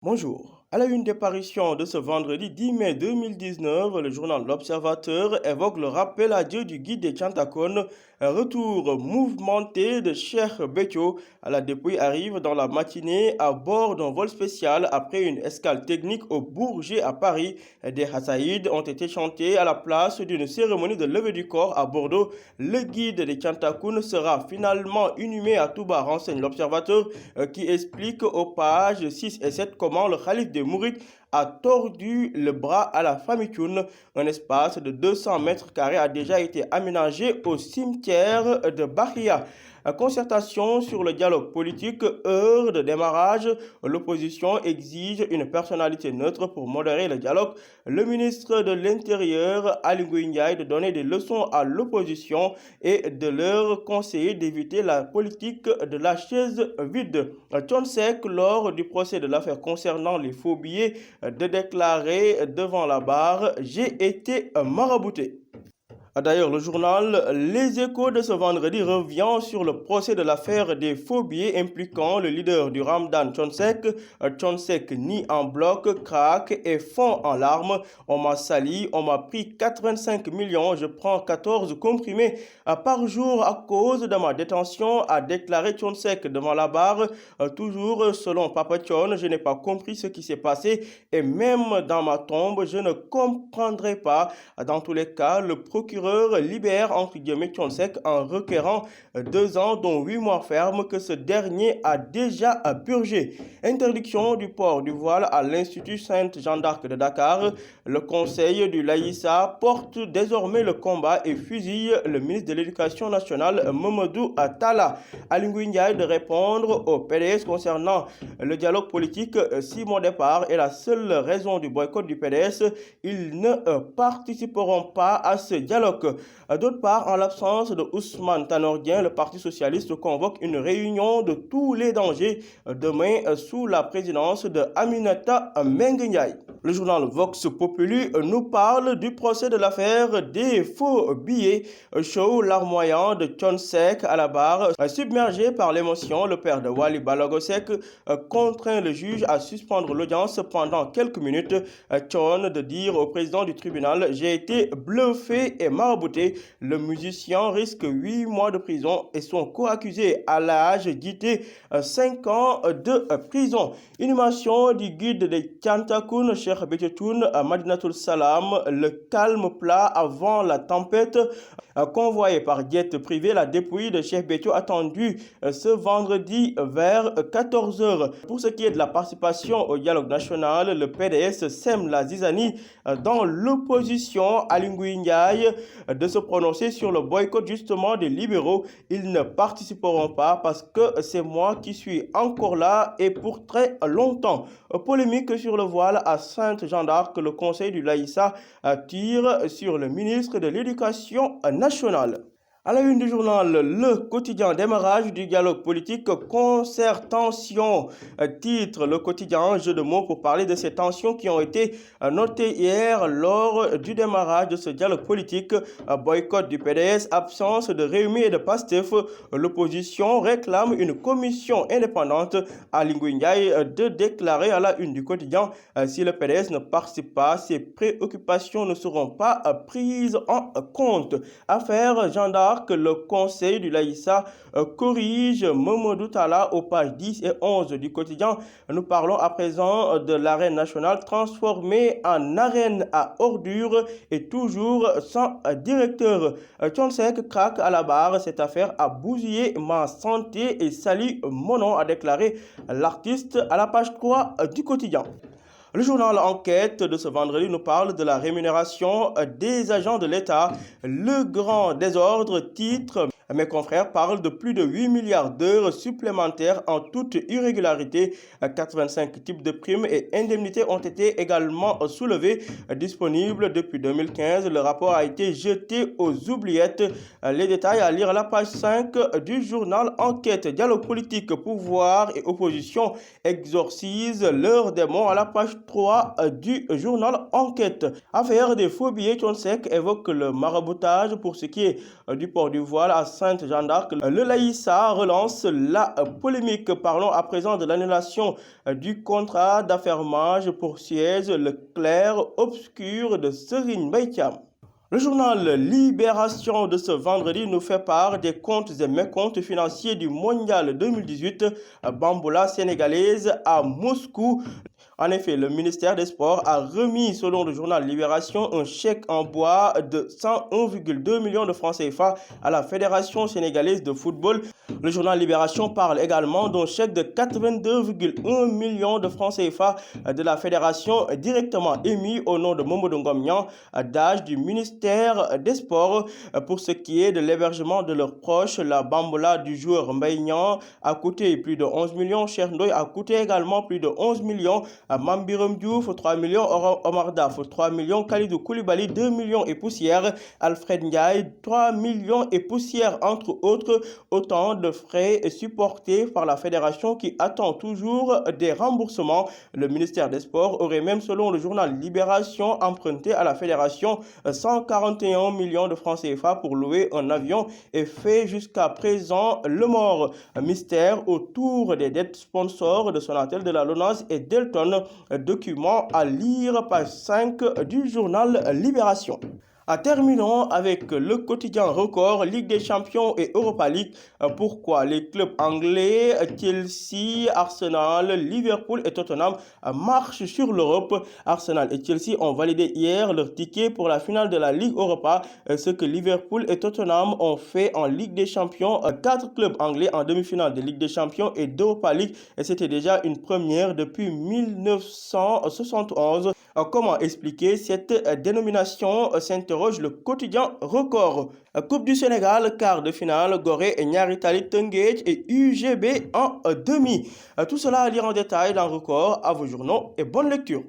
Bonjour. À la une des parutions de ce vendredi 10 mai 2019, le journal L'Observateur évoque le rappel à Dieu du guide des Chantakon. Un retour mouvementé de Cheikh Béthio à la dépouille arrive dans la matinée à bord d'un vol spécial après une escale technique au Bourget à Paris. Des Hassaïdes ont été chantés à la place d'une cérémonie de levée du corps à Bordeaux. Le guide des Chantakun sera finalement inhumé à Touba, renseigne L'Observateur, qui explique aux pages 6 et 7 comment le calife des Mourides a tordu le bras à la famille Thioune. Un espace de 200 mètres carrés a déjà été aménagé au cimetière de Bahia. Concertation sur le dialogue politique, heure de démarrage. L'opposition exige une personnalité neutre pour modérer le dialogue. Le ministre de l'Intérieur, Ali Ndiaye, de donner des leçons à l'opposition et de leur conseiller d'éviter la politique de la chaise vide. Tchonsek, lors du procès de l'affaire concernant les faux billets, de déclarer devant la barre: j'ai été marabouté. D'ailleurs, le journal Les Échos de ce vendredi revient sur le procès de l'affaire des faux billets impliquant le leader du Ramadan Tchonsek. Tchonsek nie en bloc, craque et fond en larmes. On m'a sali, on m'a pris 85 millions, je prends 14 comprimés par jour à cause de ma détention, a déclaré Tchonsek devant la barre. Toujours selon Papa Tchon, je n'ai pas compris ce qui s'est passé et même dans ma tombe, je ne comprendrai pas. Dans tous les cas, le procureur libère entre guillemets Tchonsek en requérant 2 ans dont 8 mois ferme que ce dernier a déjà purgé. Interdiction du port du voile à l'Institut Sainte Jeanne d'Arc de Dakar. Le conseil du Laïssa porte désormais le combat et fusille le ministre de l'Éducation nationale Mamadou Talla. Ali Ndiaye de répondre au PDS concernant le dialogue politique. Si mon départ est la seule raison du boycott du PDS, ils ne participeront pas à ce dialogue. D'autre part, en l'absence de Ousmane Tanordien, le Parti socialiste convoque une réunion de tous les dangers demain sous la présidence de Aminata Mbengue. Le journal Vox Populi nous parle du procès de l'affaire des faux billets. Show larmoyant de Tchonsek à la barre. Submergé par l'émotion, le père de Wali Balagosek contraint le juge à suspendre l'audience pendant quelques minutes. Tchon de dire au président du tribunal: j'ai été bluffé et marabouté. Le musicien risque 8 mois de prison et son co-accusé à l'âge guité 5 ans de prison. Inhumation du guide des Chantakun, Cheikh Béthio à Madinatul Salam, le calme plat avant la tempête. Convoyé par jet privé, la dépouille de Cheikh Béthio attendue ce vendredi vers 14 heures. Pour ce qui est de la participation au dialogue national, le PDS sème la zizanie dans l'opposition. Ali Ndiaye de se prononcer sur le boycott justement des libéraux. Ils ne participeront pas parce que c'est moi qui suis encore là et pour très longtemps. Polémique sur le voile à Sainte-Jeanne d'Arc, le conseil du Laïssa tire sur le ministre de l'Éducation nationale. À la une du journal Le Quotidien, démarrage du dialogue politique, concert, tension, titre Le Quotidien, jeu de mots pour parler de ces tensions qui ont été notées hier lors du démarrage de ce dialogue politique. Boycott du PDS, absence de Rewmi et de Pastef, l'opposition réclame une commission indépendante. Ali Ndiaye de déclarer à la une du Quotidien: si le PDS ne participe pas, ses préoccupations ne seront pas prises en compte. Affaire Jeanne d'Arc, que le conseil du Laïssa corrige Mamadou Talla aux pages 10 et 11 du quotidien. Nous parlons à présent de l'arène nationale transformée en arène à ordures et toujours sans directeur. Tchonsek craque à la barre. Cette affaire a bousillé ma santé et sali mon nom, a déclaré l'artiste à la page 3 du quotidien. Le journal Enquête de ce vendredi nous parle de la rémunération des agents de l'État. Le grand désordre, titre: mes confrères parlent de plus de 8 milliards d'heures supplémentaires en toute irrégularité. 85 types de primes et indemnités ont été également soulevés. Disponible depuis 2015, le rapport a été jeté aux oubliettes. Les détails à lire à la page 5 du journal Enquête. Dialogue politique, pouvoir et opposition exorcisent leurs démons, à la page 9.3 du journal Enquête. Affaire des faux billets, Thione évoque le maraboutage pour ce qui est du port du voile à Sainte-Jeanne d'Arc. Le Laïssa relance la polémique. Parlons à présent de l'annulation du contrat d'affermage pour Suez, le clair-obscur de Serigne Mbaye Thiam. Le journal Libération de ce vendredi nous fait part des comptes et mécomptes financiers du Mondial 2018 Bamboula sénégalaise à Moscou. En effet, le ministère des Sports a remis, selon le journal Libération, un chèque en bois de 101,2 millions de francs CFA à la Fédération sénégalaise de football. Le journal Libération parle également d'un chèque de 82,1 millions de francs CFA de la Fédération directement émis au nom de Mamadou Ngom Niang, d'âge du ministère des Sports. Pour ce qui est de l'hébergement de leurs proches, la bambola du joueur Mbaye Niang a coûté plus de 11 millions, Cheikh Ndoye a coûté également plus de 11 millions, Mambiram Diouf 3 millions, Omar Daf 3 millions, Khalidou Koulibaly 2 millions et poussière, Alfred Ndiaye 3 millions et poussière, entre autres. Autant de frais supportés par la fédération qui attend toujours des remboursements. Le ministère des Sports aurait même, selon le journal Libération, emprunté à la fédération 141 millions de francs CFA pour louer un avion et fait jusqu'à présent le mort. Mystère autour des dettes sponsors de Sonatel, de la LONASE et Delton. Document à lire, page 5 du journal Libération. Terminons avec le quotidien Record, Ligue des Champions et Europa League. Pourquoi les clubs anglais, Chelsea, Arsenal, Liverpool et Tottenham marchent sur l'Europe? Arsenal et Chelsea ont validé hier leur ticket pour la finale de la Ligue Europa, ce que Liverpool et Tottenham ont fait en Ligue des Champions. 4 clubs anglais en demi-finale de Ligue des Champions et d'Europa League, et c'était déjà une première depuis 1971. Comment expliquer cette dénomination, s'interroge le quotidien Record. Coupe du Sénégal, quart de finale, Gorée et Ñaari Tali Teungueth et UGB en demi. Tout cela à lire en détail dans Record. À vos journaux et bonne lecture.